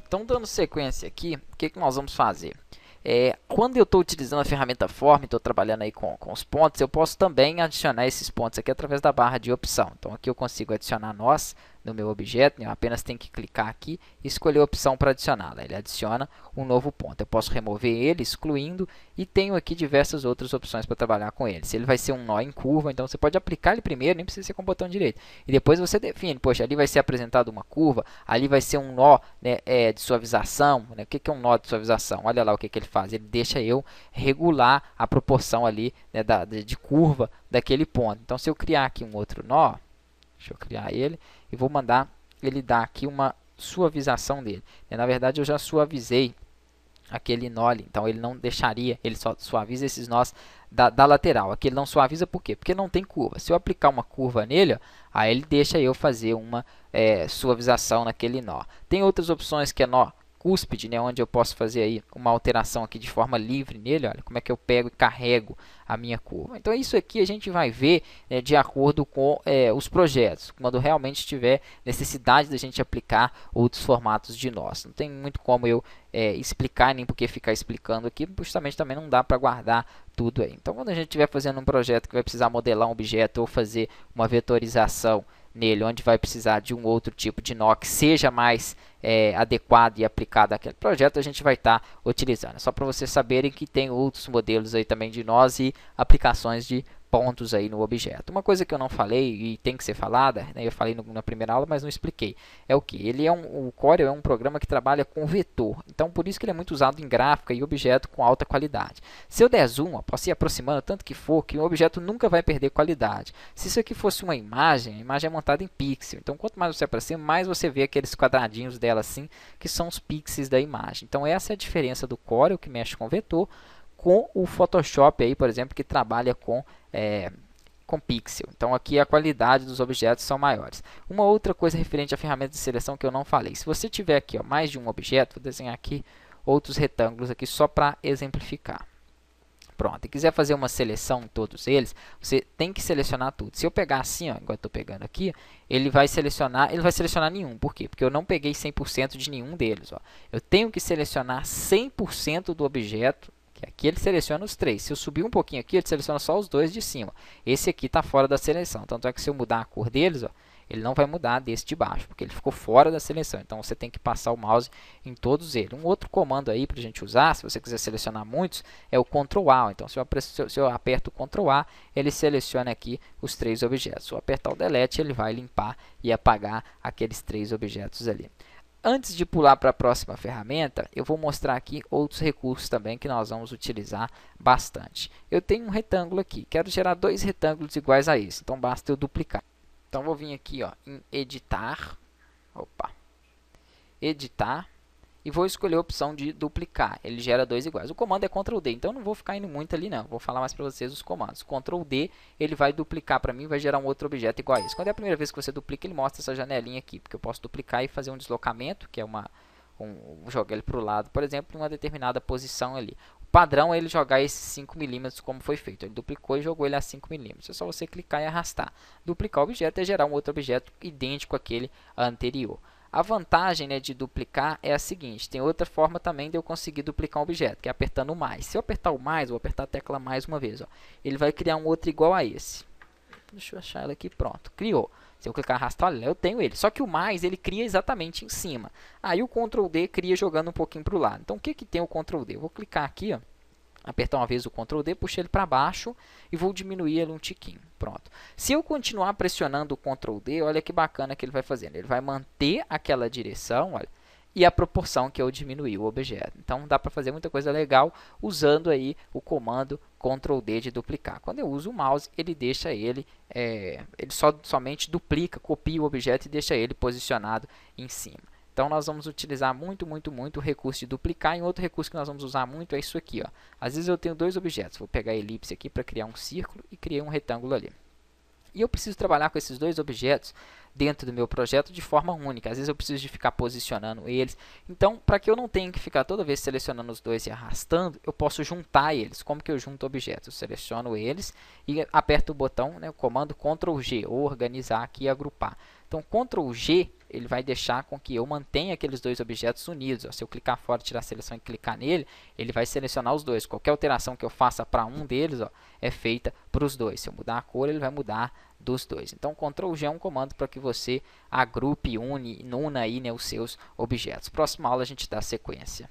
Então, dando sequência aqui, o que nós vamos fazer? Quando eu estou utilizando a ferramenta Form, estou trabalhando aí com os pontos, eu posso também adicionar esses pontos aqui através da barra de opção. Então, aqui eu consigo adicionar nós no meu objeto, eu apenas tenho que clicar aqui e escolher a opção para adicioná-la. Ele adiciona um novo ponto. Eu posso remover ele, excluindo, e tenho aqui diversas outras opções para trabalhar com ele. Se ele vai ser um nó em curva, então você pode aplicar ele primeiro, nem precisa ser com o botão direito. E depois você define, poxa, ali vai ser apresentado uma curva, ali vai ser um nó, né, de suavização. Né? O que é um nó de suavização? Olha lá o que ele faz. Ele deixa eu regular a proporção ali, né, de curva daquele ponto. Então, se eu criar aqui um outro nó, deixa eu criar ele e vou mandar ele dar aqui uma suavização dele. Na verdade, eu já suavizei aquele nó ali, então ele não deixaria, ele só suaviza esses nós da lateral. Aqui ele não suaviza por quê? Porque não tem curva. Se eu aplicar uma curva nele, ó, aí ele deixa eu fazer uma suavização naquele nó. Tem outras opções que é nó cúspide, né, onde eu posso fazer aí uma alteração aqui de forma livre nele. Olha como é que eu pego e carrego a minha curva. Então isso aqui a gente vai ver, né, de acordo com os projetos, quando realmente tiver necessidade da gente aplicar outros formatos de nós. Não tem muito como eu explicar, nem porque ficar explicando aqui, justamente também não dá para guardar tudo aí. Então quando a gente estiver fazendo um projeto que vai precisar modelar um objeto ou fazer uma vetorização nele, onde vai precisar de um outro tipo de nó que seja mais adequado e aplicado àquele projeto, a gente vai estar utilizando. É só para vocês saberem que tem outros modelos aí também de nós e aplicações de pontos aí no objeto. Uma coisa que eu não falei e tem que ser falada, né, eu falei na primeira aula, mas não expliquei, é o que? O Corel é um programa que trabalha com vetor, então por isso que ele é muito usado em gráfica e objeto com alta qualidade. Se eu der zoom, posso ir aproximando tanto que for, que o objeto nunca vai perder qualidade. Se isso aqui fosse uma imagem, a imagem é montada em pixel, então quanto mais você aproxima, mais você vê aqueles quadradinhos dela assim, que são os pixels da imagem. Então essa é a diferença do Corel, que mexe com vetor, com o Photoshop aí, por exemplo, que trabalha com pixel. Então aqui a qualidade dos objetos são maiores. Uma outra coisa referente à ferramenta de seleção que eu não falei. Se você tiver aqui mais de um objeto, vou desenhar aqui outros retângulos aqui só para exemplificar. Pronto, e quiser fazer uma seleção em todos eles, você tem que selecionar tudo. Se eu pegar assim, ó, igual eu estou pegando aqui, ele vai selecionar nenhum. Por quê? Porque eu não peguei 100% de nenhum deles. Ó. Eu tenho que selecionar 100% do objeto, que aqui ele seleciona os três. Se eu subir um pouquinho aqui, ele seleciona só os dois de cima. Esse aqui está fora da seleção. Tanto é que se eu mudar a cor deles, ó, ele não vai mudar desse de baixo, porque ele ficou fora da seleção. Então você tem que passar o mouse em todos eles. Um outro comando aí para a gente usar, se você quiser selecionar muitos, é o Ctrl A. Então se eu aperto o Ctrl A, ele seleciona aqui os três objetos. Se eu apertar o Delete, ele vai limpar e apagar aqueles três objetos ali. Antes de pular para a próxima ferramenta, eu vou mostrar aqui outros recursos também que nós vamos utilizar bastante. Eu tenho um retângulo aqui, quero gerar dois retângulos iguais a esse, então basta eu duplicar. Então vou vir aqui, ó, em editar, editar, e vou escolher a opção de duplicar. Ele gera dois iguais. O comando é Ctrl D, então não vou ficar indo muito ali não. Vou falar mais para vocês os comandos. Ctrl D, ele vai duplicar para mim e vai gerar um outro objeto igual a esse. Quando é a primeira vez que você duplica, ele mostra essa janelinha aqui, porque eu posso duplicar e fazer um deslocamento, que é jogar ele para o lado, por exemplo, em uma determinada posição ali. O padrão é ele jogar esses 5 milímetros como foi feito. Ele duplicou e jogou ele a 5 milímetros. É só você clicar e arrastar. Duplicar o objeto é gerar um outro objeto idêntico àquele anterior. A vantagem, né, de duplicar é a seguinte, tem outra forma também de eu conseguir duplicar um objeto, que é apertando o mais. Se eu apertar o mais, vou apertar a tecla mais uma vez, ó, ele vai criar um outro igual a esse. Deixa eu achar ele aqui, pronto, criou. Se eu clicar arrastar, olha, eu tenho ele. Só que o mais, ele cria exatamente em cima. Aí o Ctrl D cria jogando um pouquinho para o lado. Então o que tem o Ctrl D? Eu vou clicar aqui, ó, apertar uma vez o Ctrl D, puxar ele para baixo e vou diminuir ele um tiquinho. Pronto. Se eu continuar pressionando o Ctrl D, olha que bacana que ele vai fazendo. Ele vai manter aquela direção, olha, e a proporção que eu diminuí o objeto. Então dá para fazer muita coisa legal usando aí o comando Ctrl D de duplicar. Quando eu uso o mouse, ele deixa ele somente duplica, copia o objeto e deixa ele posicionado em cima. Então, nós vamos utilizar muito o recurso de duplicar. E outro recurso que nós vamos usar muito é isso aqui. Ó. Às vezes eu tenho dois objetos. Vou pegar a elipse aqui para criar um círculo e criar um retângulo ali. E eu preciso trabalhar com esses dois objetos dentro do meu projeto de forma única. Às vezes eu preciso de ficar posicionando eles. Então, para que eu não tenha que ficar toda vez selecionando os dois e arrastando, eu posso juntar eles. Como que eu junto objetos? Eu seleciono eles e aperto o botão, né, o comando Ctrl G, ou organizar aqui e agrupar. Então, Ctrl G ele vai deixar com que eu mantenha aqueles dois objetos unidos. Ó. Se eu clicar fora, tirar a seleção e clicar nele, ele vai selecionar os dois. Qualquer alteração que eu faça para um deles, ó, é feita para os dois. Se eu mudar a cor, ele vai mudar dos dois. Então, Ctrl G é um comando para que você agrupe e una aí, né, os seus objetos. Próxima aula a gente dá sequência.